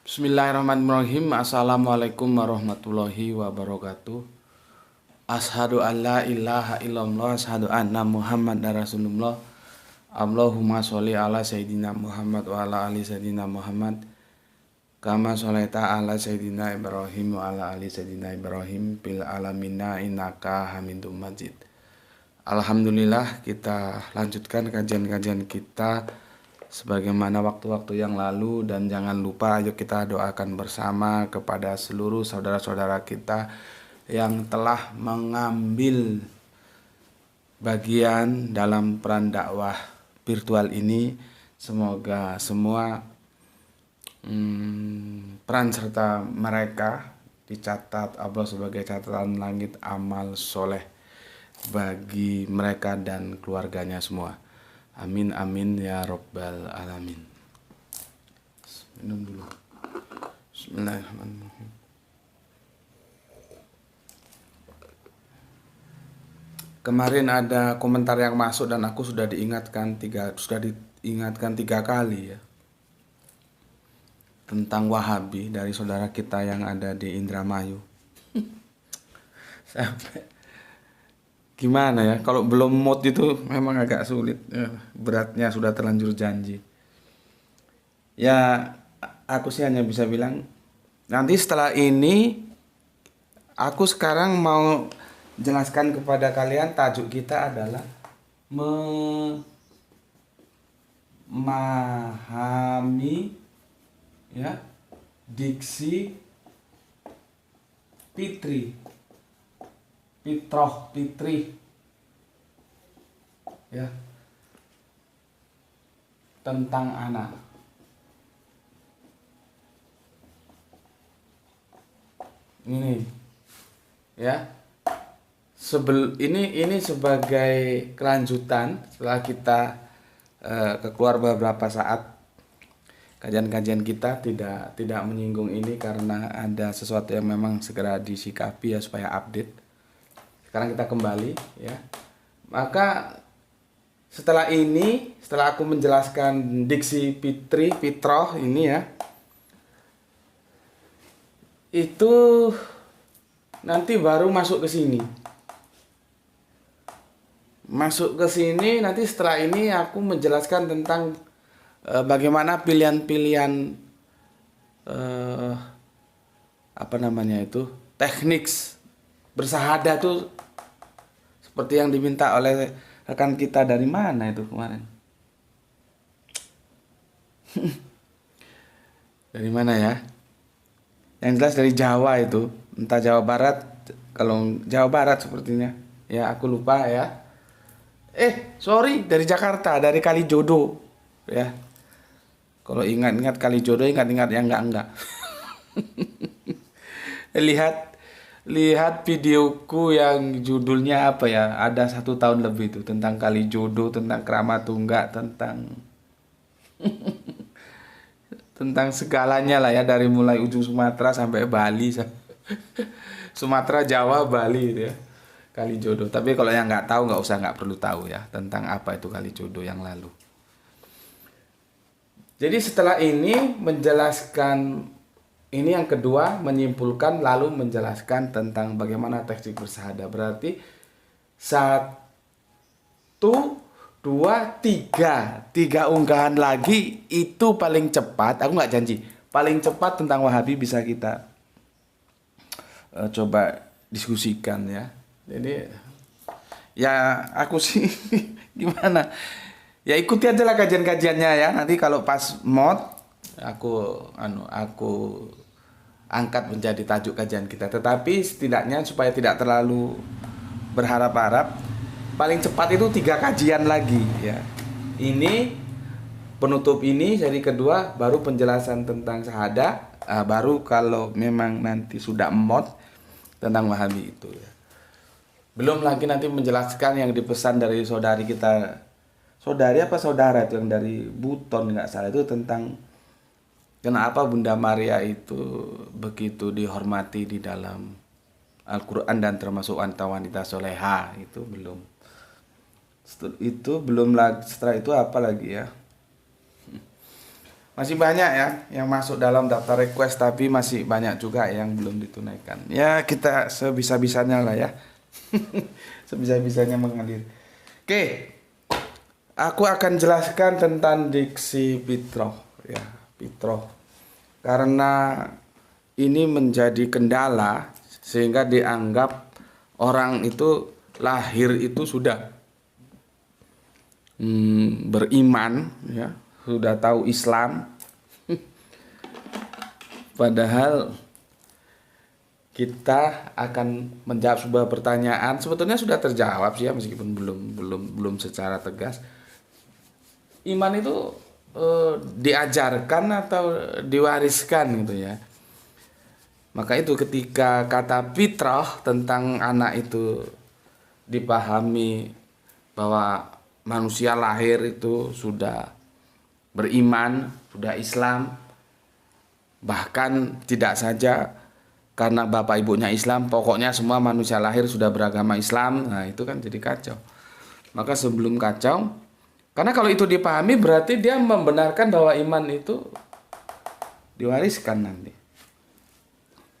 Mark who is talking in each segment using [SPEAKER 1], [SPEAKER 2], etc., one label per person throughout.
[SPEAKER 1] Bismillahirrahmanirrahim. Assalamualaikum warahmatullahi wabarakatuh. Ashadu an la ilaha illallah, ashadu anna Muhammad Rasulullah. Allahumma sholli ala Sayyidina Muhammad wa ala ali Sayyidina Muhammad. Kama sholaita ala Sayyidina Ibrahim wa ala ali Sayyidina Ibrahim bil alamina innaka hamidum majid. Alhamdulillah, kita lanjutkan kajian-kajian kita sebagaimana waktu-waktu yang lalu, dan jangan lupa ayo kita doakan bersama kepada seluruh saudara-saudara kita yang telah mengambil bagian dalam peran dakwah virtual ini. Semoga semua peran serta mereka dicatat Allah sebagai catatan langit amal soleh bagi mereka dan keluarganya semua. Amin amin ya robbal alamin. Minum dulu. Bismillahirrahmanirrahim. Kemarin ada komentar yang masuk dan aku sudah diingatkan tiga kali ya, tentang Wahabi dari saudara kita yang ada di Indramayu. Sampai gimana ya, kalau belum mood itu memang agak sulit ya, beratnya sudah terlanjur janji ya. Aku sih hanya bisa bilang, nanti setelah ini aku sekarang mau jelaskan kepada kalian, tajuk kita adalah memahami ya diksi fitrih ya, tentang anak. Ini ya, ini sebagai kelanjutan setelah kita keluar beberapa saat kajian-kajian kita tidak menyinggung ini karena ada sesuatu yang memang segera disikapi ya, supaya update. Sekarang kita kembali ya. Maka setelah aku menjelaskan diksi fitrah ini ya, itu nanti baru masuk ke sini. Nanti setelah ini aku menjelaskan tentang bagaimana pilihan-pilihan teknik bersahadat tuh, seperti yang diminta oleh rekan kita dari mana itu kemarin. Dari mana ya? Yang jelas dari Jawa itu, entah Jawa Barat. Kalau Jawa Barat sepertinya ya, aku lupa ya. Sorry, dari Jakarta, dari Kalijodo ya. Kalau ingat-ingat Kalijodo, ingat-ingat yang enggak. Lihat videoku yang judulnya apa ya, ada 1 tahun lebih itu, tentang Kalijodo, tentang Kramat Tunggak, tentang segalanya lah ya, dari mulai ujung Sumatera sampai Bali. Sumatera, Jawa, Bali ya, Kalijodo. Tapi kalau yang nggak tahu nggak perlu tahu ya tentang apa itu Kalijodo yang lalu. Jadi setelah ini menjelaskan, ini yang kedua, menyimpulkan lalu menjelaskan tentang bagaimana teknik bersahadat. Berarti 1, 2, 3 unggahan lagi itu paling cepat. Aku nggak janji, paling cepat tentang Wahabi bisa kita coba diskusikan ya. Jadi ya aku sih gimana ya, ikuti aja lah kajian-kajiannya ya. Nanti kalau pas mod aku angkat menjadi tajuk kajian kita. Tetapi setidaknya supaya tidak terlalu berharap-harap, paling cepat itu 3 kajian lagi ya. Ini penutup ini, jadi kedua baru penjelasan tentang syahadah, baru kalau memang nanti sudah mod tentang Wahabi itu ya. Belum lagi nanti menjelaskan yang dipesan dari saudari kita, saudara itu yang dari Buton nggak salah, itu tentang kenapa Bunda Maria itu begitu dihormati di dalam Al-Quran dan termasuk wanita-wanita soleha. Itu belum lagi. Setelah itu apa lagi ya, Masih banyak ya yang masuk dalam daftar request, tapi masih banyak juga yang belum ditunaikan. Ya kita sebisa-bisanya lah ya. Sebisa-bisanya mengalir. Oke, aku akan jelaskan tentang diksi fitrah ya, fitrah. Karena ini menjadi kendala sehingga dianggap orang itu lahir itu sudah beriman ya, sudah tahu Islam. Padahal kita akan menjawab sebuah pertanyaan, sebetulnya sudah terjawab sih ya, meskipun belum secara tegas. Iman itu diajarkan atau diwariskan gitu ya. Maka itu ketika kata fitrah tentang anak itu dipahami bahwa manusia lahir itu sudah beriman, sudah Islam, bahkan tidak saja karena bapak ibunya Islam, pokoknya semua manusia lahir sudah beragama Islam. Nah itu kan jadi kacau. Maka sebelum kacau, karena kalau itu dipahami berarti dia membenarkan bahwa iman itu diwariskan nanti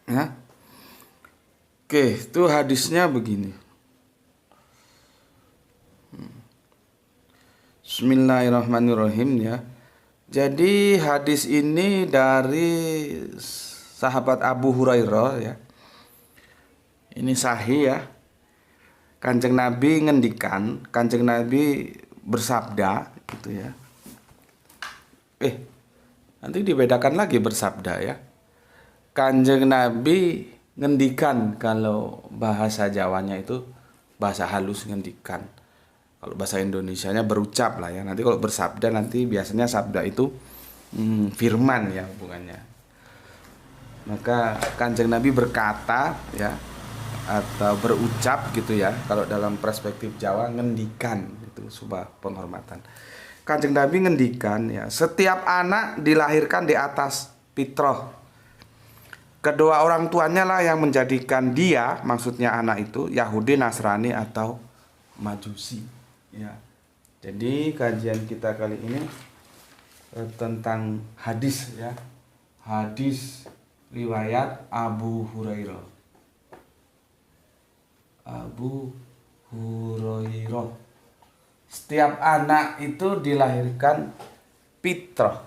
[SPEAKER 1] ya. Oke, itu hadisnya begini. Bismillahirrahmanirrahim ya. Jadi hadis ini dari sahabat Abu Hurairah ya. Ini sahih ya. Kanjeng Nabi ngendikan, Kanjeng Nabi bersabda gitu ya. Nanti dibedakan lagi bersabda ya. Kanjeng Nabi ngendikan, kalau bahasa Jawanya itu bahasa halus ngendikan. Kalau bahasa Indonesianya berucap lah ya. Nanti kalau bersabda nanti biasanya sabda itu firman ya hubungannya. Maka Kanjeng Nabi berkata ya, atau berucap gitu ya. Kalau dalam perspektif Jawa ngendikan itu sebuah penghormatan. Kanjeng Nabi ngendikan ya, setiap anak dilahirkan di atas fitrah. Kedua orang tuanya lah yang menjadikan dia, maksudnya anak itu, Yahudi, Nasrani atau Majusi. Ya, jadi kajian kita kali ini tentang hadis ya, hadis riwayat Abu Hurairah. Abu Hurairah. Setiap anak itu dilahirkan fitrah.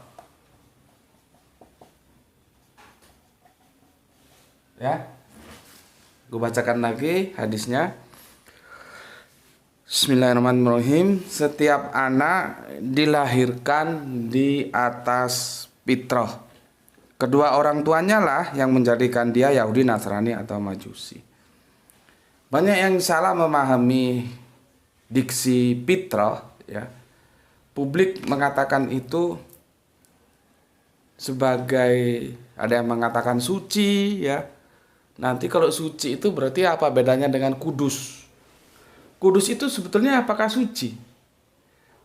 [SPEAKER 1] Ya, gue bacakan lagi hadisnya. Bismillahirrahmanirrahim. Setiap anak dilahirkan di atas fitrah. Kedua orang tuanya lah yang menjadikan dia Yahudi, Nasrani atau Majusi. Banyak yang salah memahami diksi fitrah ya. Publik mengatakan itu sebagai, ada yang mengatakan suci ya. Nanti kalau suci itu berarti apa bedanya dengan kudus? Kudus itu sebetulnya apakah suci?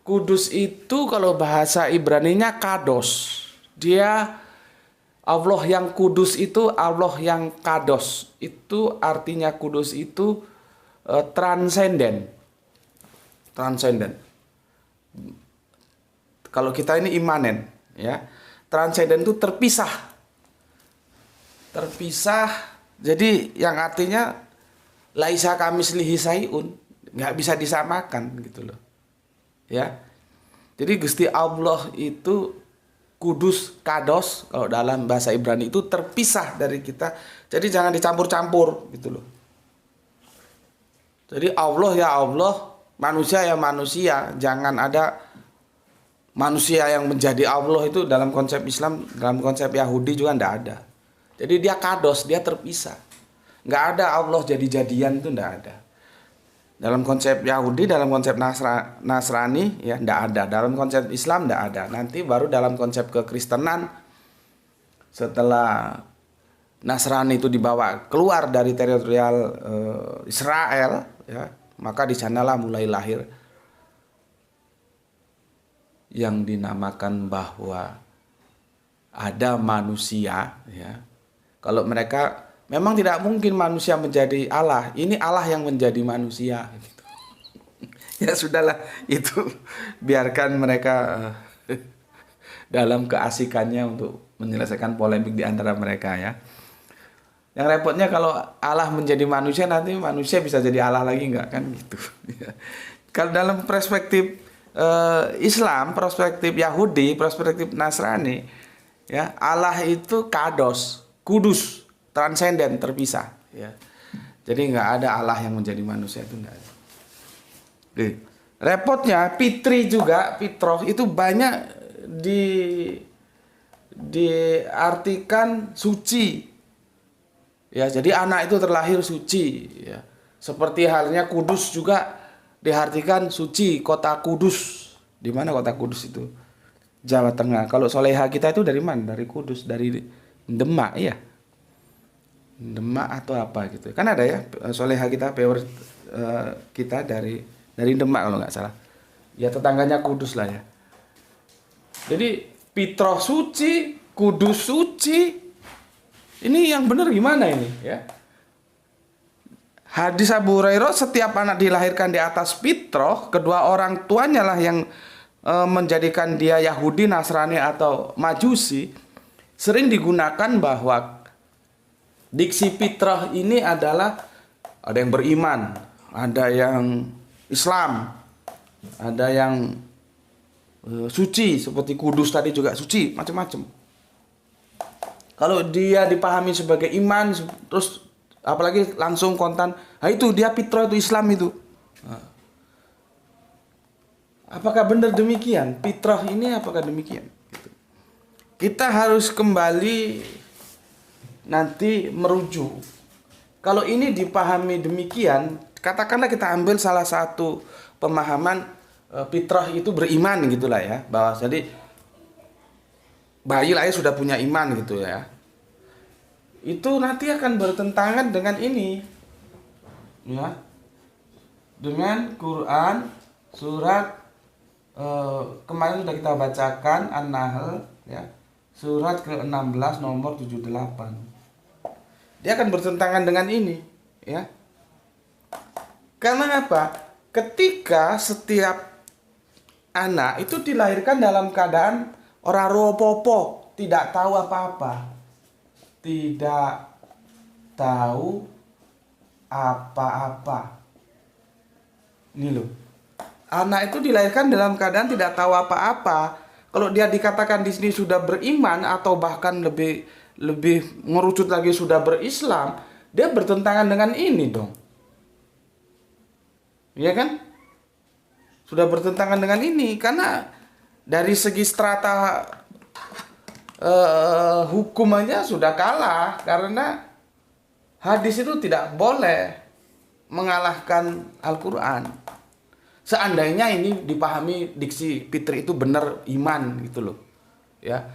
[SPEAKER 1] Kudus itu kalau bahasa Ibraninya kados. Dia Allah yang kudus itu, Allah yang kados. Itu artinya kudus itu transenden. Transenden. Kalau kita ini imanen ya. Transenden itu terpisah. Terpisah. Jadi yang artinya laisa kamislihi sayun. Nggak bisa disamakan gitu loh ya. Jadi Gusti Allah itu kudus, kados, kalau dalam bahasa Ibrani itu terpisah dari kita. Jadi jangan dicampur-campur gitu loh. Jadi Allah ya Allah, manusia ya manusia. Jangan ada manusia yang menjadi Allah. Itu dalam konsep Islam, dalam konsep Yahudi juga nggak ada. Jadi dia kados, dia terpisah. Nggak ada Allah jadi-jadian, itu nggak ada. Dalam konsep Yahudi, dalam konsep Nasrani ya ndak ada. Dalam konsep Islam ndak ada. Nanti baru dalam konsep kekristenan, setelah Nasrani itu dibawa keluar dari teritorial Israel ya, maka di sanalah mulai lahir yang dinamakan bahwa ada manusia ya. Kalau mereka memang tidak mungkin manusia menjadi Allah. Ini Allah yang menjadi manusia gitu. Ya sudahlah, itu biarkan mereka dalam keasikannya untuk menyelesaikan polemik di antara mereka ya. Yang repotnya kalau Allah menjadi manusia, nanti manusia bisa jadi Allah lagi nggak kan gitu. Kalau dalam perspektif Islam, perspektif Yahudi, perspektif Nasrani, ya Allah itu kados, kudus, transenden, terpisah. Ya. Jadi nggak ada Allah yang menjadi manusia, itu nggak ada. Oke. Repotnya fitri juga, fitroh itu banyak diartikan suci. Ya, jadi anak itu terlahir suci. Ya. Seperti halnya kudus juga diartikan suci, kota Kudus. Di mana kota Kudus itu? Jawa Tengah. Kalau soleha kita itu dari mana? Dari Kudus, dari Demak ya. Demak atau apa gitu. Kan ada ya soleha kita, peor kita dari Demak kalau nggak salah. Ya tetangganya Kudus lah ya. Jadi fitrah suci, Kudus suci. Ini yang benar gimana ini ya? Hadis Abu Hurairah, setiap anak dilahirkan di atas fitrah, kedua orang tuanya lah yang menjadikan dia Yahudi, Nasrani atau Majusi. Sering digunakan bahwa diksi fitrah ini adalah ada yang beriman, ada yang Islam, ada yang suci seperti Kudus tadi juga suci, macam-macam. Kalau dia dipahami sebagai iman, terus apalagi langsung kontan, nah itu dia fitrah, itu Islam itu. Nah. Apakah benar demikian? Fitrah ini apakah demikian? Gitu. Kita harus kembali nanti merujuk. Kalau ini dipahami demikian, katakanlah kita ambil salah satu pemahaman fitrah itu beriman gitulah ya, bahwa jadi bayi lahir sudah punya iman gitu ya. Itu nanti akan bertentangan dengan ini. Ya. Dengan Quran surat kemarin sudah kita bacakan An-Nahl ya. Surat ke-16 nomor 78. Dia akan bertentangan dengan ini, ya. Karena apa? Ketika setiap anak itu dilahirkan dalam keadaan ora ropopo, tidak tahu apa-apa. Tidak tahu apa-apa. Ini loh. Anak itu dilahirkan dalam keadaan tidak tahu apa-apa. Kalau dia dikatakan di sini sudah beriman atau bahkan lebih ngerucut lagi sudah berislam, dia bertentangan dengan ini dong. Iya kan? Sudah bertentangan dengan ini karena dari segi strata hukumannya sudah kalah, karena hadis itu tidak boleh mengalahkan Al-Quran. Seandainya ini dipahami diksi fitri itu benar iman gitu loh, ya.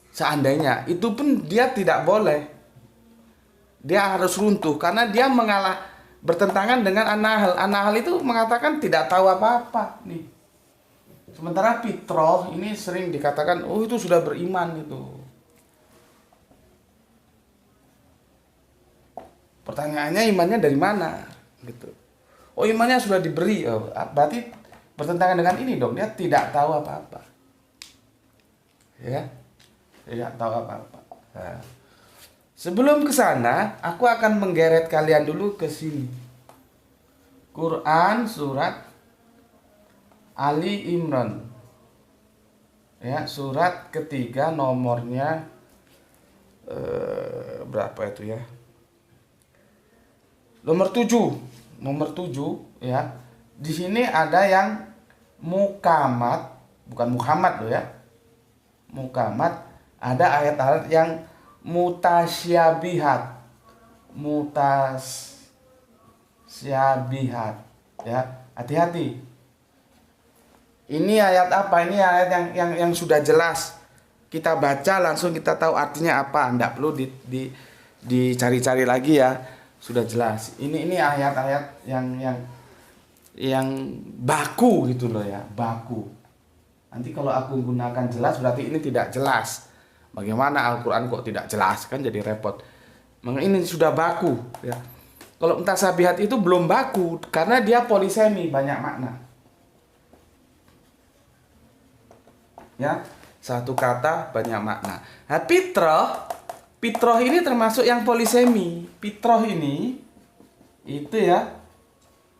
[SPEAKER 1] Seandainya itu pun dia tidak boleh, dia harus runtuh karena dia bertentangan dengan An-Nahl. An-Nahl itu mengatakan tidak tahu apa-apa nih. Sementara fitrah ini sering dikatakan, oh itu sudah beriman gitu. Pertanyaannya imannya dari mana? Gitu. Oh imannya sudah diberi, oh, berarti bertentangan dengan ini dong. Dia tidak tahu apa-apa. Ya, tidak tahu apa-apa. Nah, sebelum ke sana, aku akan menggeret kalian dulu ke sini. Quran surat Ali Imran, ya, surat ketiga nomornya berapa itu ya? Nomor 7 ya. Di sini ada yang mukamat, bukan Muhammad loh ya. Mukamat, ada ayat-ayat yang mutasyabihat. Mutasyabihat, ya. Hati-hati. Ini ayat apa? Ini ayat yang sudah jelas. Kita baca langsung kita tahu artinya apa. Tidak perlu dicari-cari lagi ya. Sudah jelas. Ini ayat-ayat yang baku gitu loh ya, baku. Nanti kalau aku gunakan jelas berarti ini tidak jelas. Bagaimana Al-Quran kok tidak jelas, kan jadi repot. Ini sudah baku ya. Kalau mutasabihat itu belum baku karena dia polisemi, banyak makna. Ya, Satu kata banyak makna. Nah, fitrah ini termasuk yang polisemi. Fitrah ini itu ya,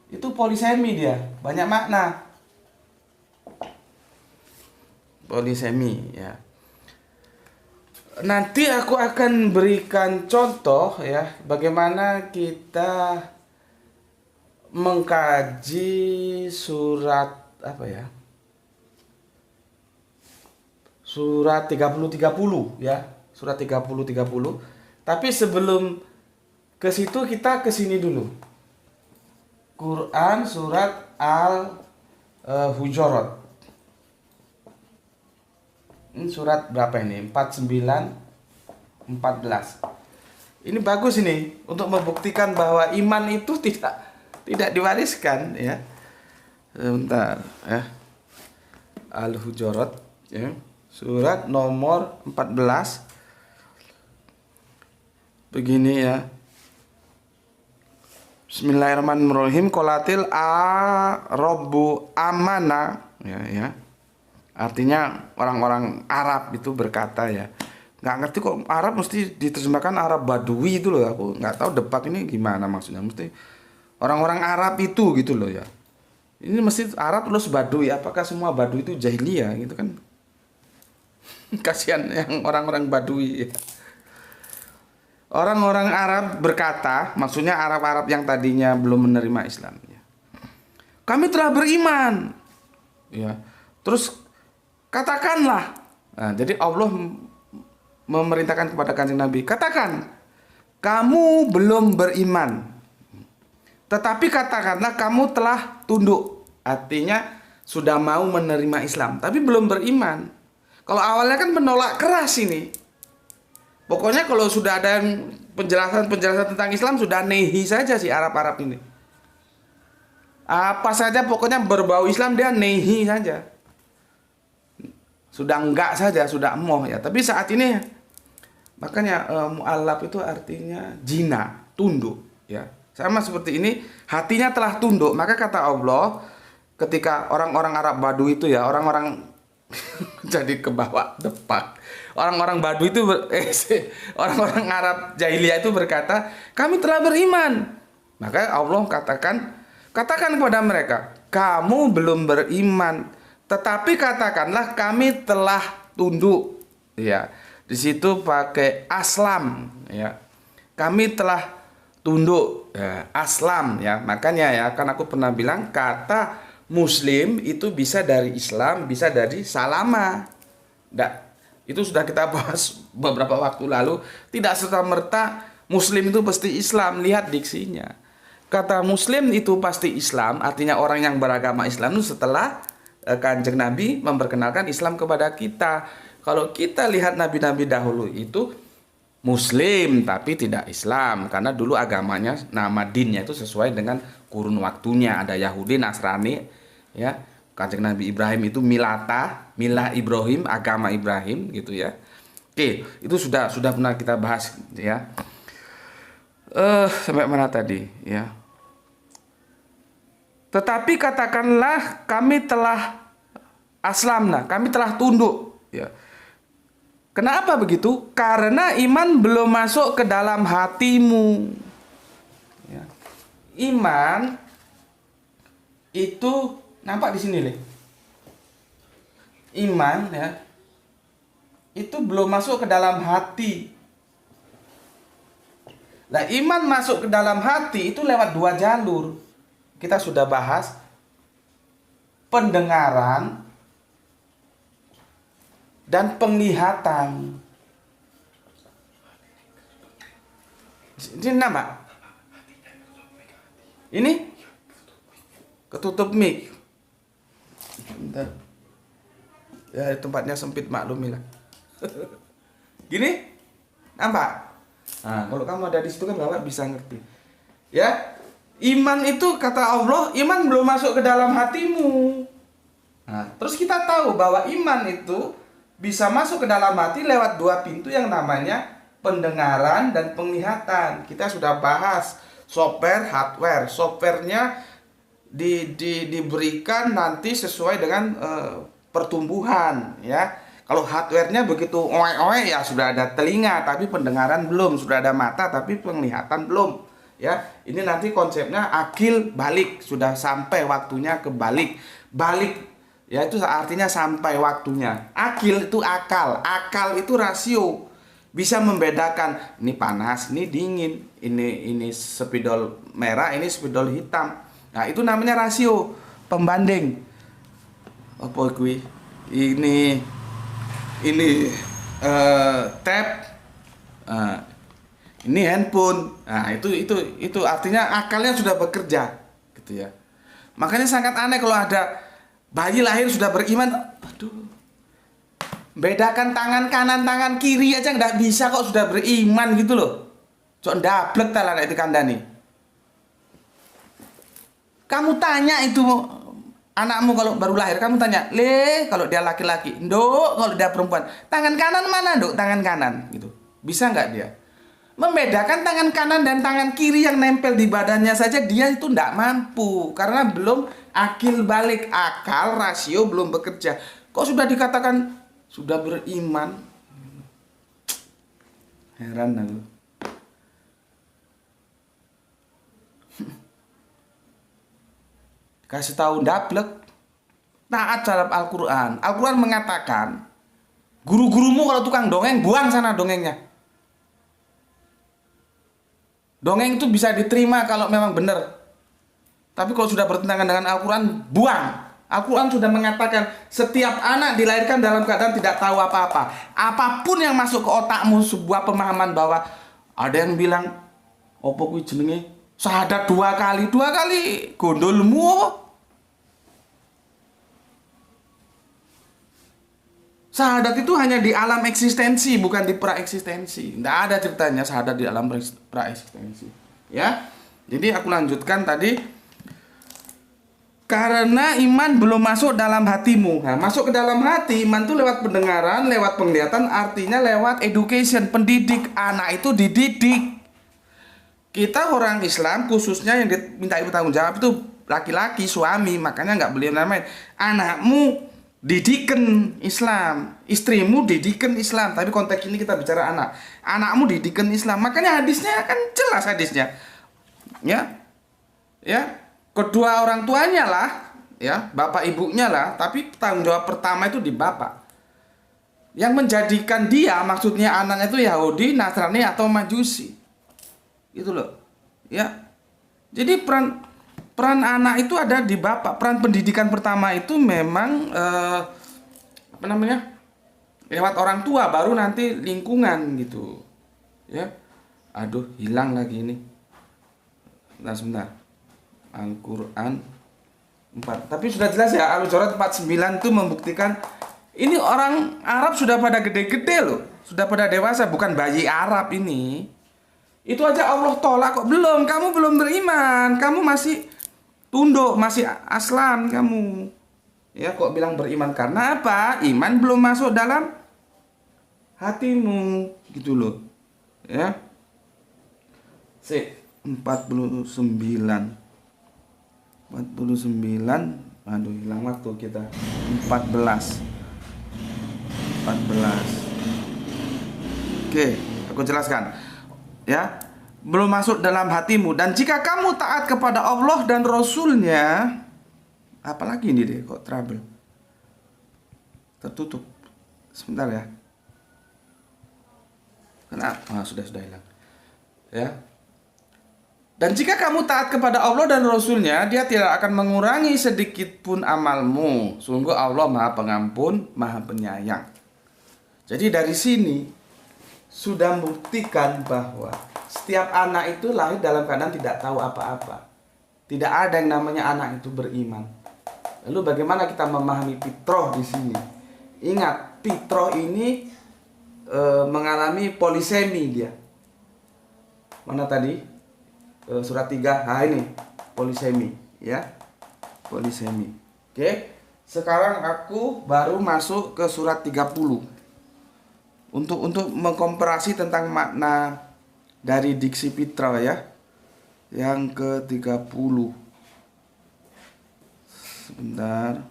[SPEAKER 1] itu polisemi dia, banyak makna. Polisemi ya. Nanti aku akan berikan contoh ya, bagaimana kita mengkaji surat apa ya? Surat 30-30 ya, surat 30-30. Tapi sebelum ke situ kita ke sini dulu. Quran surat Al-Hujurat. Ini surat berapa ini? 49 14. Ini bagus ini untuk membuktikan bahwa iman itu tidak diwariskan ya. Sebentar ya. Al-Hujurat ya. Surat nomor 14. Begini ya. Bismillahirrahmanirrahim. Qolatil Rabbu amana ya. Artinya orang-orang Arab itu berkata ya. Nggak ngerti kok Arab mesti diterjemahkan Arab Badui itu loh. Aku nggak tahu depak ini gimana maksudnya. Mesti orang-orang Arab itu gitu loh ya. Ini mesti Arab terus Badui. Apakah semua Badui itu jahiliyah gitu kan? Kasihan yang orang-orang Badui ya. Orang-orang Arab berkata, maksudnya Arab-Arab yang tadinya belum menerima Islam ya. Kami telah beriman. Ya. Terus katakanlah. Nah, jadi Allah memerintahkan kepada Kanjeng Nabi, katakan, kamu belum beriman. Tetapi katakanlah kamu telah tunduk. Artinya sudah mau menerima Islam, tapi belum beriman. Kalau awalnya kan menolak keras ini. Pokoknya kalau sudah ada yang penjelasan tentang Islam sudah nehi saja si Arab-Arab ini. Apa saja pokoknya berbau Islam dia nehi saja. Sudah enggak saja, sudah emoh ya. Tapi saat ini makanya mu'allaf itu artinya jina, tunduk ya. Sama seperti ini, hatinya telah tunduk. Maka kata Allah ketika orang-orang Arab Badui itu ya, orang-orang jadi kebawa depak. Orang-orang Badui itu orang-orang Arab jahiliyah itu berkata, kami telah beriman. Maka Allah katakan kepada mereka, kamu belum beriman, tetapi katakanlah kami telah tunduk. Ya, di situ pakai aslam. Ya, kami telah tunduk. Ya, aslam. Ya, makanya ya, kan aku pernah bilang kata Muslim itu bisa dari Islam, bisa dari salama. Itu sudah kita bahas beberapa waktu lalu. Tidak serta-merta Muslim itu pasti Islam. Lihat diksinya. Kata Muslim itu pasti Islam, artinya orang yang beragama Islam itu setelah Kanjeng Nabi memperkenalkan Islam kepada kita. Kalau kita lihat nabi-nabi dahulu itu Muslim tapi tidak Islam, karena dulu agamanya, nama dinnya itu sesuai dengan kurun waktunya. Ada Yahudi, Nasrani, ya. Kanjeng Nabi Ibrahim itu milah Ibrahim, agama Ibrahim gitu ya. Oke, itu sudah pernah kita bahas ya. Sampai mana tadi ya? Tetapi katakanlah kami telah aslamna, kami telah tunduk ya. Kenapa begitu? Karena iman belum masuk ke dalam hatimu. Ya. Iman itu nampak di sini, Le. Iman ya. Itu belum masuk ke dalam hati. Nah, iman masuk ke dalam hati itu lewat dua jalur. Kita sudah bahas pendengaran dan penglihatan. Ini nama. Ini ketutup mic. Bentar. Ya, tempatnya sempit, maklumilah. Gini? Nampak? Nah, kalau kamu ada di situ kan Bapak bisa ngerti. Ya, iman itu kata Allah, iman belum masuk ke dalam hatimu. Nah, terus kita tahu bahwa iman itu bisa masuk ke dalam hati lewat dua pintu yang namanya pendengaran dan penglihatan. Kita sudah bahas software, hardware. Softwarenya diberikan nanti sesuai dengan pertumbuhan, ya. Kalau hardware-nya begitu oe-oe ya sudah ada telinga tapi pendengaran belum, sudah ada mata tapi penglihatan belum. Ya, ini nanti konsepnya akil balik, sudah sampai waktunya kebalik. Balik ya itu artinya sampai waktunya. Akil itu akal, akal itu rasio. Bisa membedakan ini panas, ini dingin, ini spidol merah, ini spidol hitam. Nah, itu namanya rasio, pembanding. Apa kuwi? Ini tab, ini handphone. Nah, itu artinya akalnya sudah bekerja, gitu ya. Makanya sangat aneh kalau ada bayi lahir sudah beriman. Aduh, bedakan tangan kanan tangan kiri aja nggak bisa kok sudah beriman gitu loh. Cok ndablek ta lah itu kandani. Kamu tanya itu anakmu kalau baru lahir, kamu tanya, "Le, kalau dia laki-laki, Nduk, kalau dia perempuan, tangan kanan mana, Nduk? Tangan kanan." Gitu. Bisa nggak dia? Membedakan tangan kanan dan tangan kiri yang nempel di badannya saja dia itu nggak mampu karena belum akil balik, akal rasio belum bekerja. Kok sudah dikatakan sudah beriman? Heran aku. Kasih tahu ndablek. Taat terhadap Al-Quran. Al-Quran mengatakan, guru-gurumu kalau tukang dongeng, buang sana dongengnya. Dongeng itu bisa diterima kalau memang benar. Tapi kalau sudah bertentangan dengan Al-Quran, buang. Al-Quran sudah mengatakan, setiap anak dilahirkan dalam keadaan tidak tahu apa-apa. Apapun yang masuk ke otakmu, sebuah pemahaman bahwa ada yang bilang, opo kuwi jenenge syahadat 2 kali gondolmu. Syahadat itu hanya di alam eksistensi, bukan di praeksistensi. Tidak ada ceritanya syahadat di alam praeksistensi. Ya, jadi aku lanjutkan tadi. Karena iman belum masuk dalam hatimu. Nah, masuk ke dalam hati, iman itu lewat pendengaran, lewat penglihatan, artinya lewat education, pendidik. Anak itu dididik. Kita orang Islam khususnya yang diminta bertanggung jawab itu laki-laki, suami. Makanya nggak boleh main-main. Anakmu didikan Islam, istrimu didikan Islam. Tapi konteks ini kita bicara anak. Anakmu didikan Islam. Makanya hadisnya kan jelas hadisnya. Ya, kedua orang tuanya lah, ya, bapak ibunya lah. Tapi tanggung jawab pertama itu di bapak. Yang menjadikan dia, maksudnya anaknya itu Yahudi, Nasrani atau Majusi. Itu loh, ya. Jadi peran anak itu ada di bapak. Peran pendidikan pertama itu memang lewat orang tua, baru nanti lingkungan gitu. Ya, aduh hilang lagi ini. Nah sebentar, Al-Quran 4. Tapi sudah jelas ya, Al-Hujurat 49 itu membuktikan ini orang Arab sudah pada gede-gede loh, sudah pada dewasa, bukan bayi Arab ini. Itu aja Allah tolak kok belum, kamu belum beriman, kamu masih tunduk, masih aslam kamu. Ya, kok bilang beriman karena apa? Iman belum masuk dalam hatimu, gitu loh. Ya. 49. Aduh, hilang waktu kita. 14. Oke, aku jelaskan. Ya. Belum masuk dalam hatimu. Dan jika kamu taat kepada Allah dan Rasulnya, apalagi ini deh kok trouble, tertutup sebentar ya, kenapa sudah hilang ya. Dan jika kamu taat kepada Allah dan Rasulnya, dia tidak akan mengurangi sedikit pun amalmu. Sungguh Allah Maha Pengampun, Maha Penyayang. Jadi dari sini sudah membuktikan bahwa setiap anak itu lahir dalam keadaan tidak tahu apa-apa. Tidak ada yang namanya anak itu beriman. Lalu bagaimana kita memahami fitrah di sini? Ingat, fitrah ini mengalami polisemi dia. Mana tadi? Surat 3. Ini polisemi, ya. Polisemi. Oke. Sekarang aku baru masuk ke surat 30. Untuk mengkomparasi tentang makna dari diksi fitrah ya. Yang ke-30. Sebentar.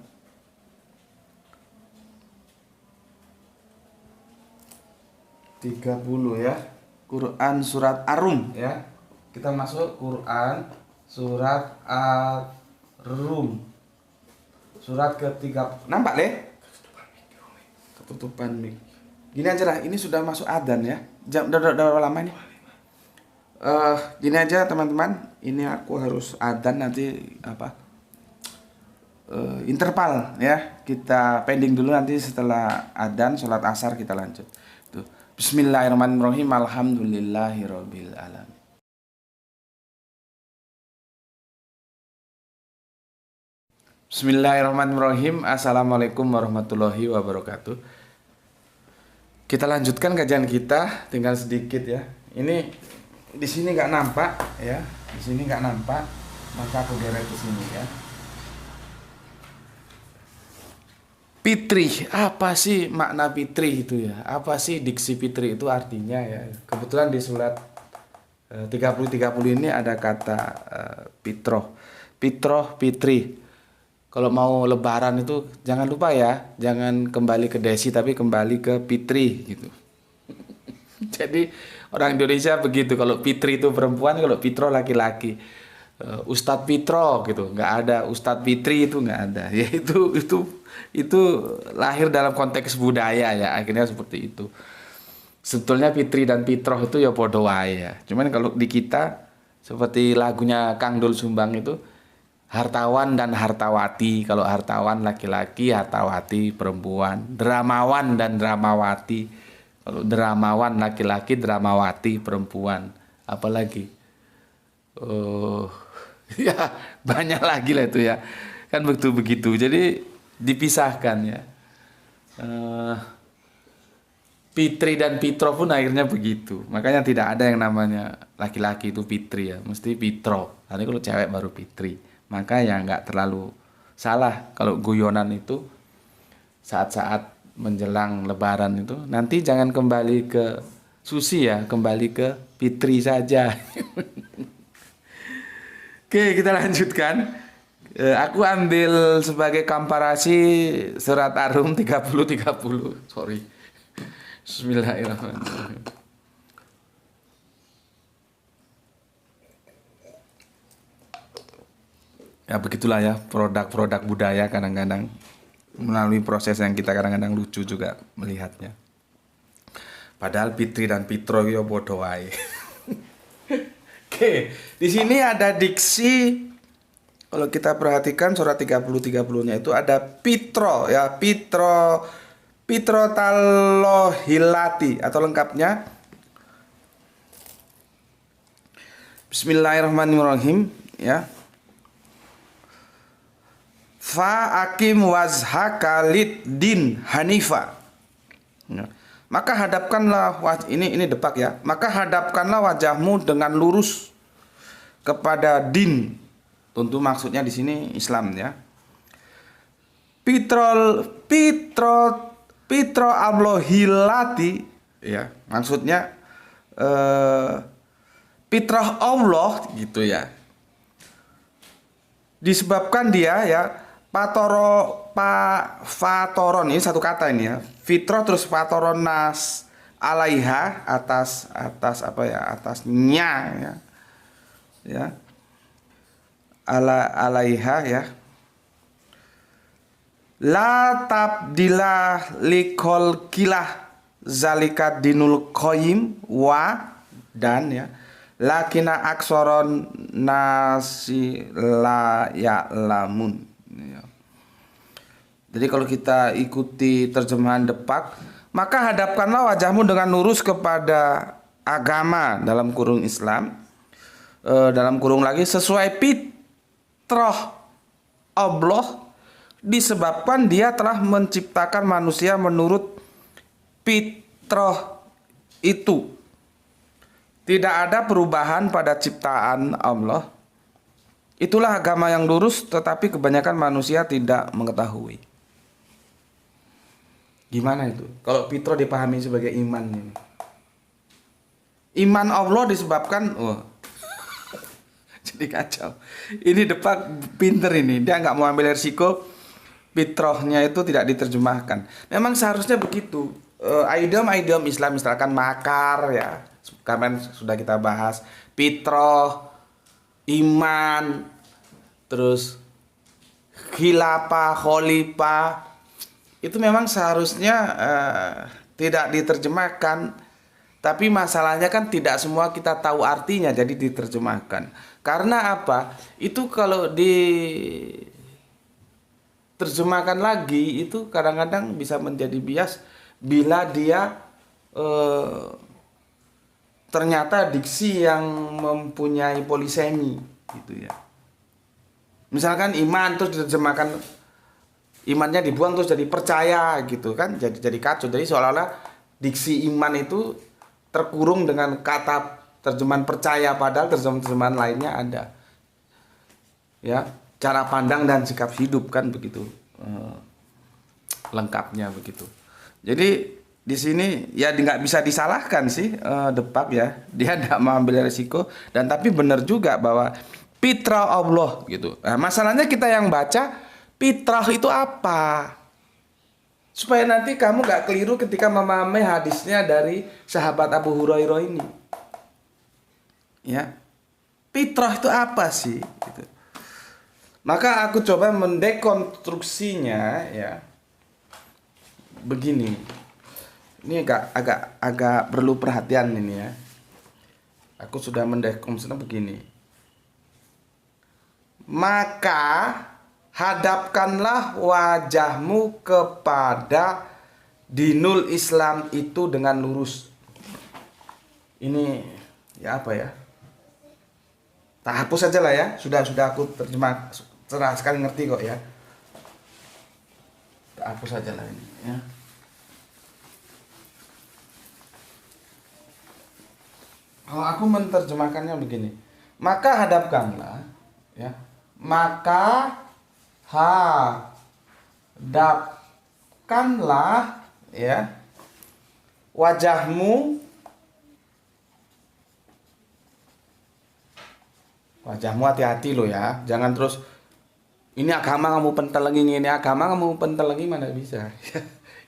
[SPEAKER 1] 30 ya. Quran surat Ar-Rum ya. Kita masuk Quran surat Ar-Rum. Surat ke-3. Nampak, Le? Ketutupan mic. Gini aja lah, ini sudah masuk adzan ya. Udah lama ini. Gini aja teman-teman, ini aku harus adzan nanti interval ya. Kita pending dulu, nanti setelah adzan sholat asar kita lanjut. Tuh. Bismillahirrahmanirrahim. Alhamdulillahirabbil alamin. Bismillahirrahmanirrahim. Assalamualaikum warahmatullahi wabarakatuh. Kita lanjutkan kajian kita, tinggal sedikit ya. Ini di sini nggak nampak ya, di sini nggak nampak, maka aku geret ke sini ya. Fitri, apa sih makna fitri itu ya? Apa sih diksi fitri itu artinya ya? Kebetulan di surat 30 ini ada kata fitroh, fitri. Kalau mau lebaran itu jangan lupa ya, jangan kembali ke desi tapi kembali ke fitri gitu. Jadi orang Indonesia begitu, kalau fitri itu perempuan, kalau fitro laki-laki. Ustadz Fitro gitu, nggak ada. Ustadz Fitri itu nggak ada. Ya itu lahir dalam konteks budaya ya, akhirnya seperti itu. Sebetulnya fitri dan fitroh itu ya podo wae ya. Cuman kalau di kita seperti lagunya Kang Dul Sumbang itu, hartawan dan hartawati. Kalau hartawan laki-laki, hartawati perempuan. Dramawan dan dramawati. Kalau dramawan laki-laki, dramawati perempuan. Apalagi ya banyak lagi lah itu ya. Kan begitu. Jadi dipisahkan ya. Fitri dan fitro pun akhirnya begitu. Makanya tidak ada yang namanya laki-laki itu fitri ya. Mesti fitro. Nanti kalau cewek baru fitri. Maka ya nggak terlalu salah kalau guyonan itu saat-saat menjelang lebaran itu. Nanti jangan kembali ke susi ya, kembali ke fitri saja. Oke, kita lanjutkan. Aku ambil sebagai komparasi surat Ar-Rum 30. Sorry. Bismillahirrahmanirrahim. Ya begitulah ya, produk-produk budaya kadang-kadang melalui proses yang kita kadang-kadang lucu juga melihatnya. Padahal fitri dan fitro yo bodoh wae. Oke, di sini ada diksi. Kalau kita perhatikan surat 30-nya itu ada fitro ya, fitro talohilati atau lengkapnya Bismillahirrahmanirrahim ya. Fa akim wazhaka lid din hanifa. Maka hadapkanlah ini depak ya. Maka hadapkanlah wajahmu dengan lurus kepada din. Tentu maksudnya di sini Islam ya. Pitro Allahilati ya. Maksudnya fitrah Allah gitu ya. Disebabkan dia ya fatoron ini satu kata ini ya. Fitrah terus fatoron nas alaiha atas apa ya? Atasnya ya. Ya. Alaiha ya. La tabdila likol kilah zalikat dinul qayyim wa dan ya. Lakina aksoron nasi la ya'lamun ya. Jadi kalau kita ikuti terjemahan depak, maka hadapkanlah wajahmu dengan lurus kepada agama dalam kurung Islam, dalam kurung lagi sesuai fitrah Allah, disebabkan dia telah menciptakan manusia menurut fitrah itu. Tidak ada perubahan pada ciptaan Allah. Itulah agama yang lurus, tetapi kebanyakan manusia tidak mengetahui. Gimana itu? Kalau fitrah dipahami sebagai iman ini. Iman Allah disebabkan jadi kacau. Ini depak pinter ini. Dia nggak mau ambil resiko fitrahnya itu tidak diterjemahkan. Memang seharusnya begitu. idiom Islam, misalkan makar ya, kemarin sudah kita bahas, fitrah, iman, terus khilafah, khalifah, itu memang seharusnya tidak diterjemahkan, tapi masalahnya kan tidak semua kita tahu artinya jadi diterjemahkan. Karena apa? Itu kalau diterjemahkan lagi itu kadang-kadang bisa menjadi bias bila dia ternyata diksi yang mempunyai polisemi gitu ya. Misalkan iman terus diterjemahkan, imannya dibuang terus jadi percaya gitu kan, jadi kacau. Jadi seolah-olah diksi iman itu terkurung dengan kata terjemahan percaya, padahal terjemahan lainnya ada. Ya, cara pandang dan sikap hidup kan begitu lengkapnya begitu. Jadi di sini ya nggak bisa disalahkan sih Depap ya, dia tidak mengambil resiko, dan tapi benar juga bahwa fitrah Allah gitu. Nah, masalahnya kita yang baca fitrah itu apa? Supaya nanti kamu nggak keliru ketika memahami hadisnya dari sahabat Abu Hurairah ini. Ya, fitrah itu apa sih? Gitu. Maka aku coba mendekonstruksinya ya. Begini. Ini agak perlu perhatian ini ya. Aku sudah mendekonstruksinya begini. Maka hadapkanlah wajahmu kepada dinul Islam itu dengan lurus. Ini ya apa ya? Tak hapus saja lah ya. Sudah aku terjemah cerah sekali, ngerti kok ya. Tak hapus saja lah ini ya. Kalau aku menerjemahkannya begini, maka hadapkanlah ya. Maka hadapkanlah ya wajahmu hati-hati loh ya, jangan terus ini agama kamu pentelengi, ini agama kamu pentelengi, mana bisa.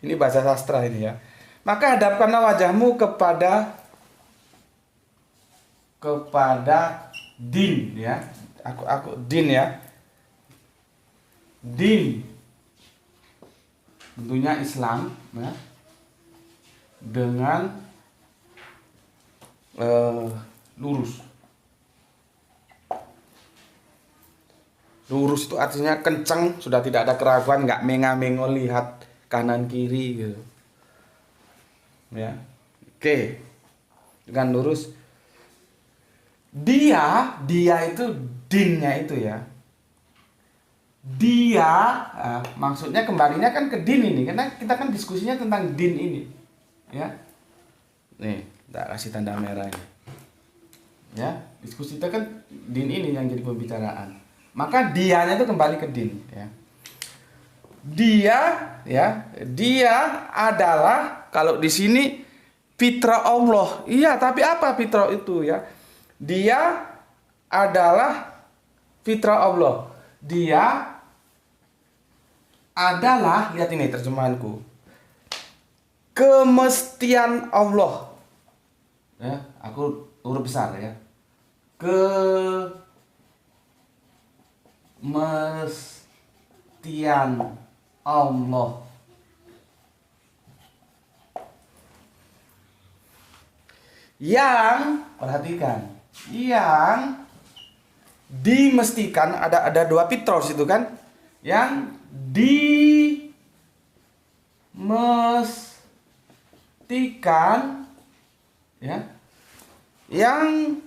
[SPEAKER 1] Ini bahasa sastra ini ya. Maka hadapkanlah wajahmu kepada din ya. Aku din ya. Din tentunya Islam ya, dengan lurus. Lurus itu artinya kencang, sudah tidak ada keraguan, nggak menga-mengo lihat kanan kiri gitu. Ya. Oke. Dengan lurus. Dia itu dinnya itu ya. Dia maksudnya kembalinya kan ke din ini, karena kita kan diskusinya tentang din ini. Ya. Nih, tak kasih tanda merah ini. Ya, diskusi kita kan din ini yang jadi pembicaraan. Maka dianya itu kembali ke din ya. Dia adalah, kalau di sini fitrah Allah. Iya, tapi apa fitrah itu ya? Dia adalah fitrah Allah. Dia adalah, lihat ini terjemahanku, kemestian Allah. Ya, aku huruf besar ya. Kemestian Allah. Yang, perhatikan, yang dimestikan, ada dua fitrah itu kan, yang dimestikan ya, yang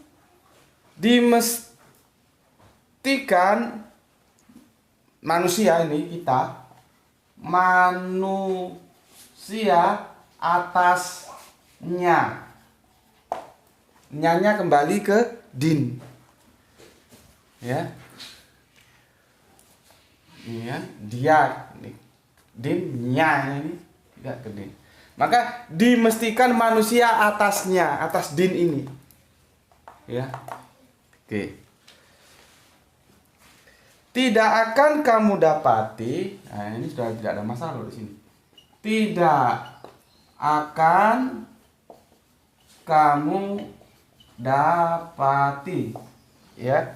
[SPEAKER 1] dimestikan manusia ini, kita manusia atasnya, nyanya kembali ke din ya. Iya, dia ini dinnya ini tidak ke din. Maka dimestikan manusia atasnya, atas din ini. Ya. Oke. Tidak akan kamu dapati, nah ini sudah tidak ada masalah di sini. Tidak akan kamu dapati, ya,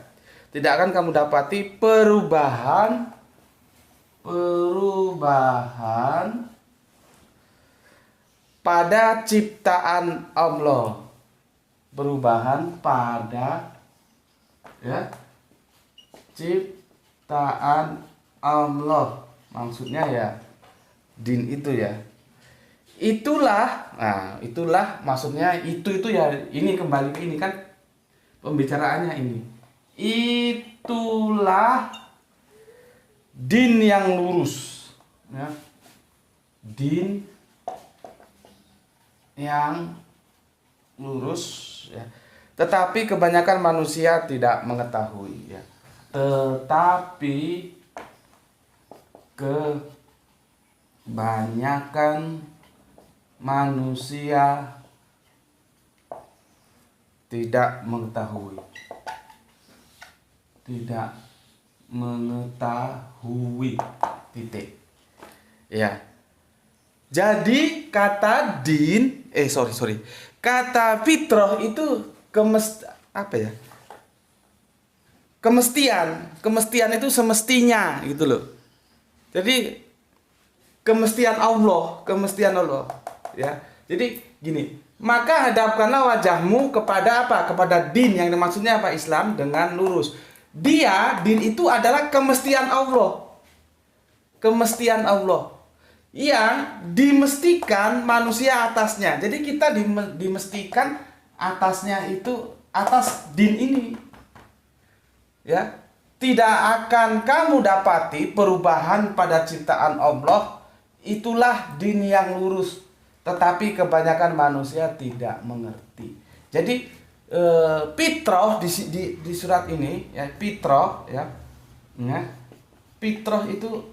[SPEAKER 1] tidak akan kamu dapati perubahan pada ciptaan Allah. Perubahan pada, ya, ciptaan Allah. Maksudnya ya din itu ya. Itulah, nah itulah maksudnya itu ya, ini kembali ke ini kan pembicaraannya ini. Itulah din yang lurus, ya. Din yang lurus, ya. Tetapi kebanyakan manusia tidak mengetahui, ya. Tetapi kebanyakan manusia tidak mengetahui. Tidak mengetahui. Titik. Ya. Jadi kata din, kata fitrah itu apa ya? Kemestian itu semestinya gitu loh. Jadi kemestian Allah, ya. Jadi gini, maka hadapkanlah wajahmu kepada apa? Kepada din, yang maksudnya apa? Islam, dengan lurus. Din itu adalah kemestian Allah. Kemestian Allah yang dimestikan manusia atasnya. Jadi kita dimestikan atasnya itu, atas din ini. Ya. Tidak akan kamu dapati perubahan pada ciptaan Allah. Itulah din yang lurus. Tetapi kebanyakan manusia tidak mengerti. Jadi fitrah di surat ini, ya, fitrah, ya. Ya. Fitrah itu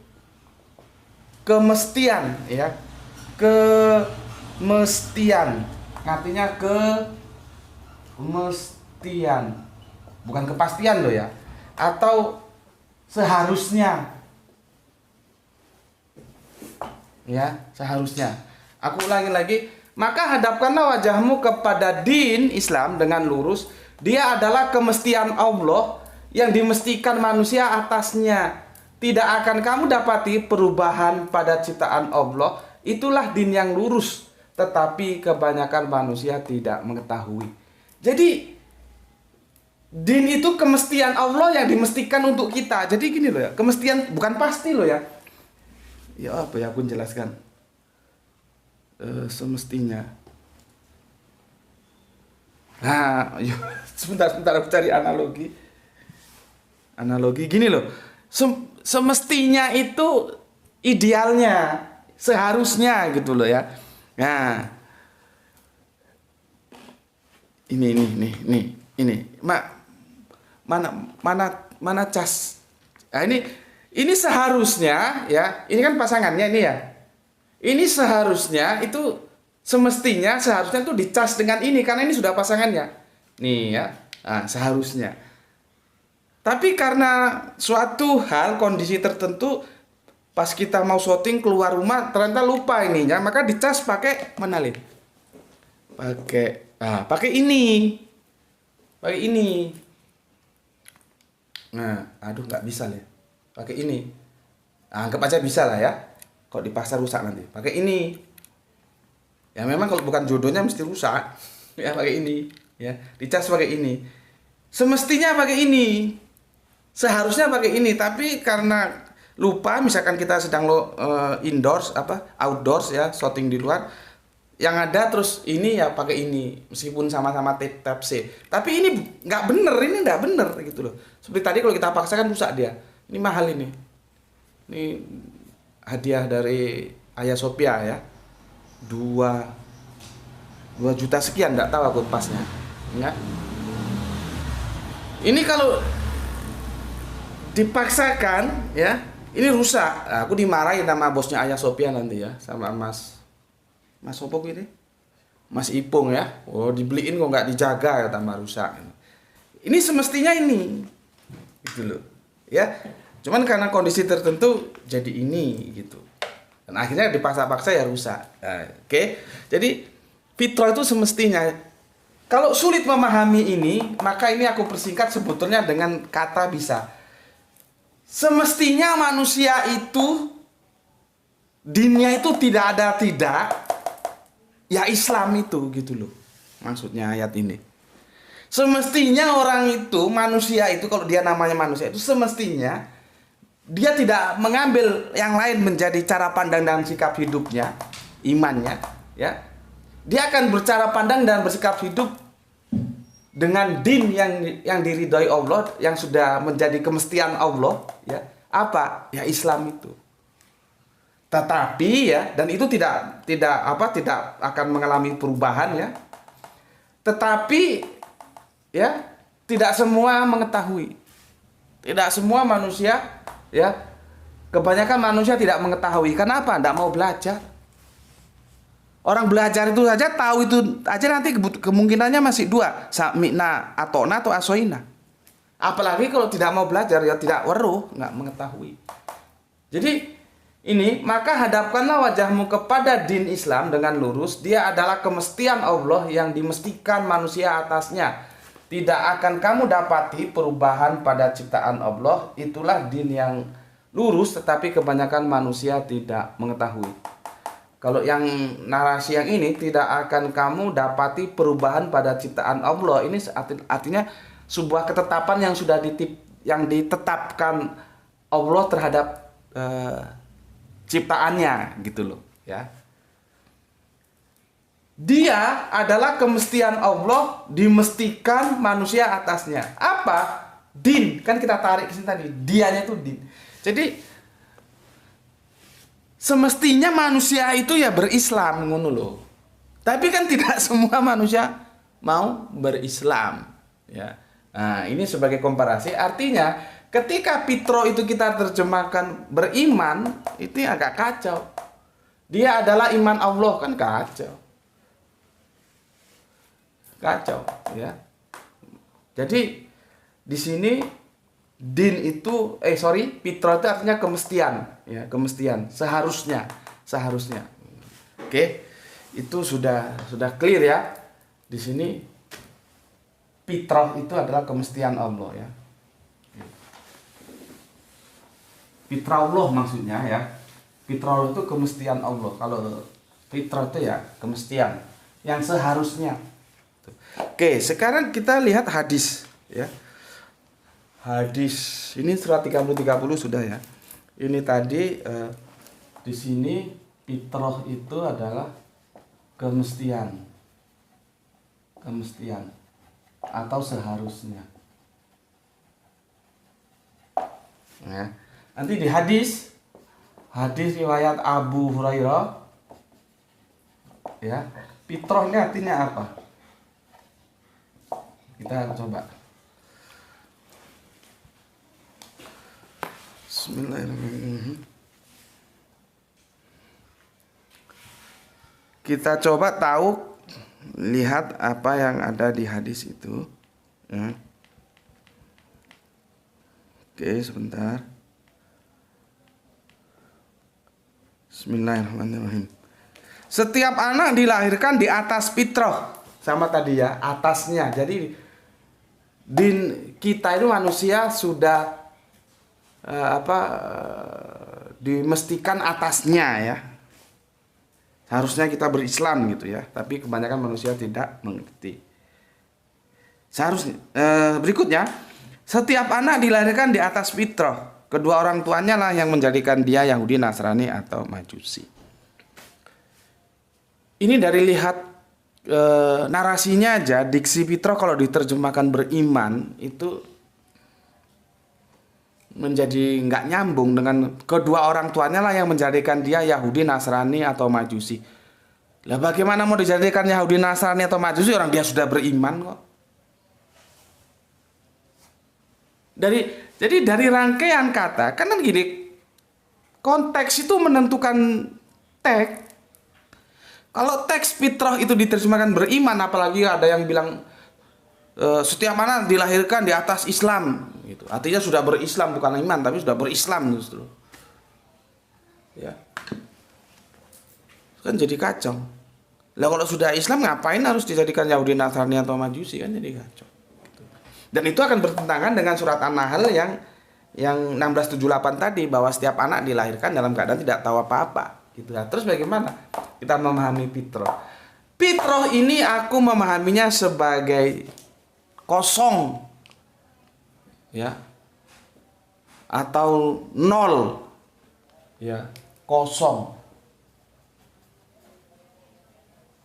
[SPEAKER 1] kemestian, ya. Kemestian. Artinya kemestian. Bukan kepastian loh, ya. Atau seharusnya, ya, seharusnya. Aku ulangi lagi, maka hadapkanlah wajahmu kepada din Islam dengan lurus. Dia adalah kemestian Allah yang dimestikan manusia atasnya. Tidak akan kamu dapati perubahan pada ciptaan Allah. Itulah din yang lurus, tetapi kebanyakan manusia tidak mengetahui. Jadi din itu kemestian Allah yang dimestikan untuk kita. Jadi gini loh, ya, kemestian bukan pasti loh, ya. Ya apa ya, aku jelaskan. Semestinya. Nah, yuk, sebentar aku cari analogi. Analogi gini loh. Semestinya itu idealnya, seharusnya gitu loh, ya. Nah, ini. Mana cas. Nah, ini seharusnya, ya. Ini kan pasangannya ini, ya. Ini seharusnya itu seharusnya itu dicas dengan ini karena ini sudah pasangannya. Nih, ya. Nah, seharusnya. Tapi karena suatu hal, kondisi tertentu, pas kita mau syuting keluar rumah ternyata lupa ininya, maka dicas pakai mana, Lin? Pakai ini. Nah, aduh, nggak bisa, ya. Pakai ini. Nah, anggap aja bisa lah, ya. Kalau dipaksa rusak nanti. Pakai ini. Ya memang kalau bukan jodohnya mesti rusak. Ya pakai ini, ya. Dicas pakai ini. Semestinya pakai ini. Seharusnya pakai ini, tapi karena lupa, misalkan kita sedang outdoors, ya, syuting di luar. Yang ada terus ini ya pakai ini, meskipun sama-sama tab C. Tapi ini nggak bener gitu loh. Seperti tadi kalau kita paksakan rusak dia. Ini mahal ini. Ini hadiah dari Ayah Sophia, ya. 2 juta sekian, nggak tahu aku pasnya. Ya. Ini kalau dipaksakan, ya, ini rusak. Nah, aku dimarahin sama bosnya Ayah Sophia nanti, ya, sama Mas Sopo ini, Mas Ipung, ya. Oh, dibeliin kok nggak dijaga, ya, tambah rusak. Ini semestinya ini, gitu loh, ya. Cuman karena kondisi tertentu jadi ini, gitu. Dan akhirnya dipaksa-paksa ya rusak. Nah, oke. Jadi fitrah itu semestinya, kalau sulit memahami ini, maka ini aku persingkat sebetulnya dengan kata bisa. Semestinya manusia itu dinnya itu tidak ada tidak, ya Islam itu gitu loh. Maksudnya ayat ini. Semestinya orang itu, manusia itu, kalau dia namanya manusia itu semestinya dia tidak mengambil yang lain menjadi cara pandang dan sikap hidupnya, imannya, ya. Dia akan bercara pandang dan bersikap hidup dengan din yang diridhoi Allah, yang sudah menjadi kemestian Allah, ya. Apa? Ya Islam itu. Tetapi ya, dan itu tidak akan mengalami perubahan ya. Tetapi ya, tidak semua mengetahui. Tidak semua manusia ya. Kebanyakan manusia tidak mengetahui. Kenapa? Tidak mau belajar. Orang belajar itu saja, tahu itu aja nanti kemungkinannya masih dua, sami'na atona atau asoina. Apalagi kalau tidak mau belajar, ya tidak weruh, nggak mengetahui. Jadi ini, maka hadapkanlah wajahmu kepada din Islam dengan lurus. Dia adalah kemestian Allah yang dimestikan manusia atasnya. Tidak akan kamu dapati perubahan pada ciptaan Allah. Itulah din yang lurus, tetapi kebanyakan manusia tidak mengetahui. Kalau yang narasi yang ini, tidak akan kamu dapati perubahan pada ciptaan Allah. Ini artinya sebuah ketetapan yang sudah ditetapkan Allah terhadap ciptaannya gitu loh ya. Dia adalah kemestian Allah, dimestikan manusia atasnya. Apa? Din. Kan kita tarik ke sini tadi. Dianya itu din. Jadi semestinya manusia itu ya berislam ngono loh. Tapi kan tidak semua manusia mau berislam ya. Nah, ini sebagai komparasi artinya ketika pitro itu kita terjemahkan beriman, itu agak kacau. Dia adalah iman Allah, kan kacau. Kacau ya. Jadi di sini din itu pitro itu artinya kemestian ya, kemestian, seharusnya. Oke. Itu sudah clear ya. Di sini fitrah itu adalah kemestian Allah ya. Fitrah Allah maksudnya ya. Fitrah Allah itu kemestian Allah. Kalau fitrah itu ya kemestian yang seharusnya. Oke, sekarang kita lihat hadis ya. Hadis ini surat 30 sudah ya. Ini tadi di sini fitrah itu adalah kemestian atau seharusnya. Ya. Nanti di hadis riwayat Abu Hurairah ya, fitrah ini artinya apa? Kita coba. Bismillahirrahmanirrahim. Kita coba lihat apa yang ada di hadis itu ya. Oke, sebentar. Bismillahirrahmanirrahim. Setiap anak dilahirkan di atas fitrah, sama tadi ya, atasnya. Jadi din kita itu manusia sudah dimestikan atasnya ya. Harusnya kita berislam gitu ya, tapi kebanyakan manusia tidak mengerti. Seharusnya berikutnya, setiap anak dilahirkan di atas fitrah. Kedua orang tuanya lah yang menjadikan dia Yahudi, Nasrani atau Majusi. Ini dari lihat narasinya aja, diksi fitrah kalau diterjemahkan beriman itu menjadi nggak nyambung dengan kedua orang tuanya lah yang menjadikan dia Yahudi, Nasrani atau Majusi. Lah bagaimana mau dijadikan Yahudi, Nasrani atau Majusi orang dia sudah beriman kok. Jadi dari rangkaian kata kan gini, konteks itu menentukan teks. Kalau teks fitrah itu diterjemahkan beriman, apalagi ada yang bilang setiap anak dilahirkan di atas Islam gitu. Artinya sudah berislam, bukan iman tapi sudah berislam justru. Ya. Kan jadi kacau. Lah kalau sudah Islam ngapain harus dijadikan Yahudi, Nasrani atau Majusi, kan jadi kacau. Gitu. Dan itu akan bertentangan dengan surat An-Nahl yang 1678 tadi, bahwa setiap anak dilahirkan dalam keadaan tidak tahu apa-apa. Gitu. Nah, terus bagaimana kita memahami fitrah? Fitrah ini aku memahaminya sebagai kosong, ya, atau nol, ya, kosong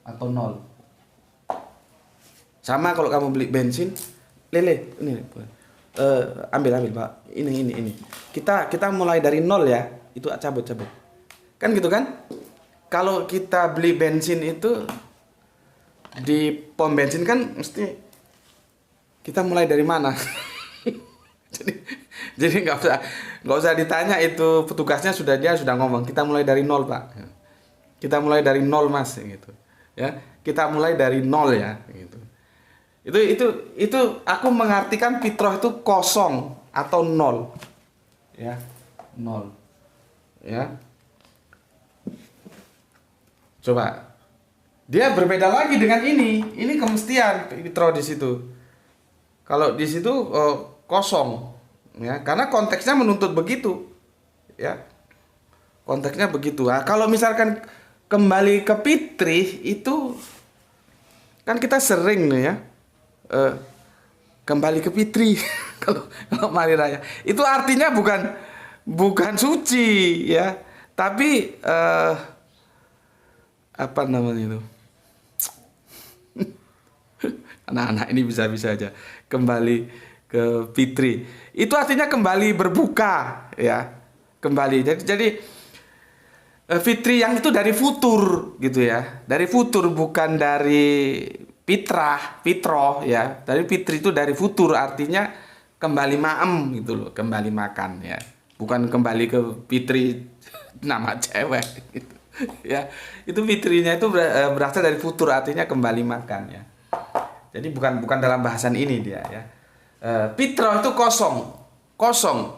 [SPEAKER 1] atau nol. Sama kalau kamu beli bensin, lele, ini, ambil Pak, ini. Kita mulai dari nol ya, itu cabut. Kan gitu kan? Kalau kita beli bensin itu di pom bensin kan mesti kita mulai dari mana? jadi nggak usah ditanya, itu petugasnya dia sudah ngomong, kita mulai dari nol Pak. Kita mulai dari nol Mas, gitu. Ya, kita mulai dari nol ya, gitu. Itu aku mengartikan fitrah itu kosong atau nol. Ya, nol. Ya. Coba. Dia berbeda lagi dengan ini. Ini kemestian fitrah di situ. Kalau di situ kosong, ya, karena konteksnya menuntut begitu. Ya. Konteksnya begitu. Nah, kalau misalkan kembali ke fitrih itu kan kita sering nih ya, kembali ke fitrih kalau hari raya itu artinya bukan suci ya, tapi apa namanya itu, anak-anak ini bisa-bisa aja kembali ke fitrih itu artinya kembali berbuka ya, kembali jadi fitri yang itu dari futur gitu ya, dari futur bukan dari fitroh ya, dari fitri itu dari futur, artinya kembali maem gitu loh, kembali makan ya, bukan kembali ke fitri nama cewek gitu ya. Itu fitrinya itu berasal dari futur, artinya kembali makan ya. Jadi bukan dalam bahasan ini dia ya. Fitroh itu kosong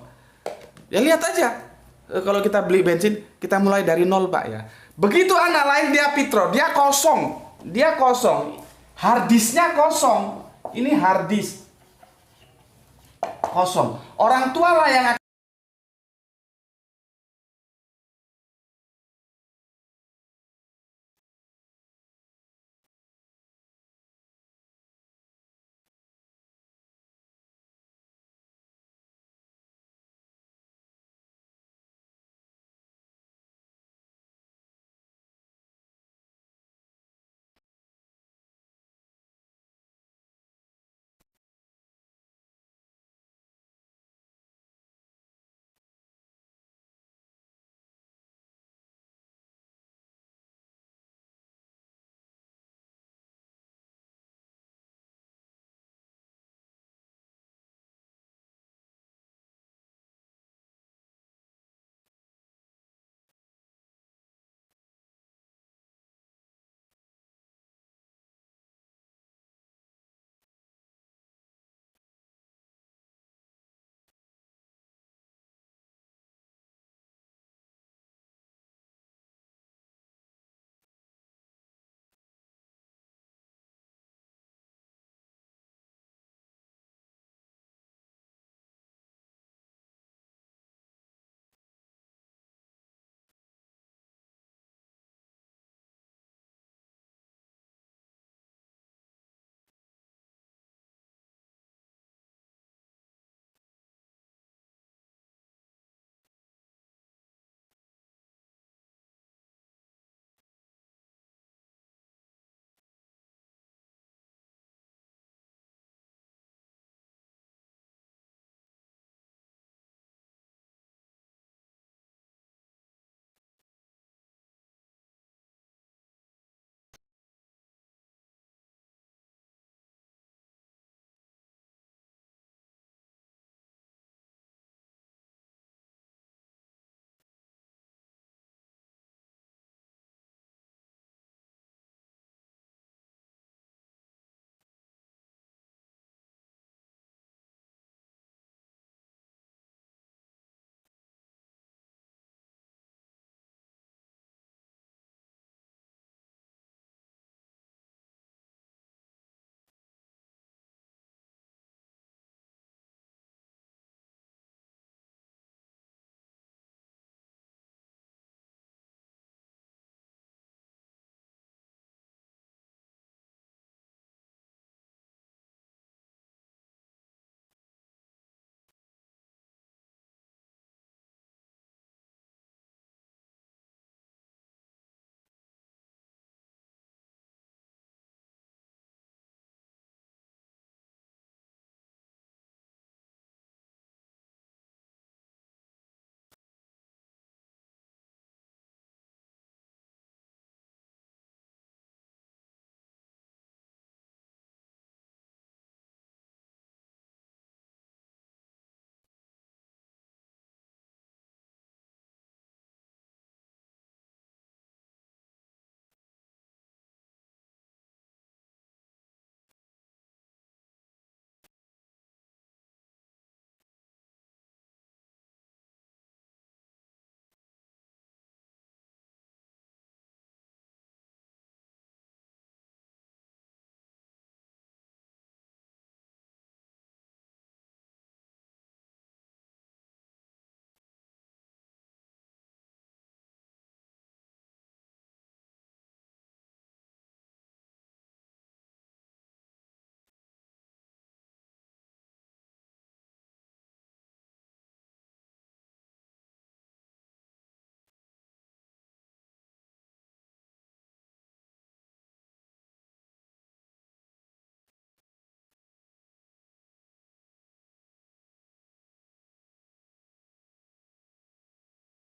[SPEAKER 1] ya, lihat aja. Kalau kita beli bensin, kita mulai dari nol Pak ya. Begitu anak lain dia fitrah, dia kosong, harddisknya kosong. Ini harddisk kosong. Orang tua lah yang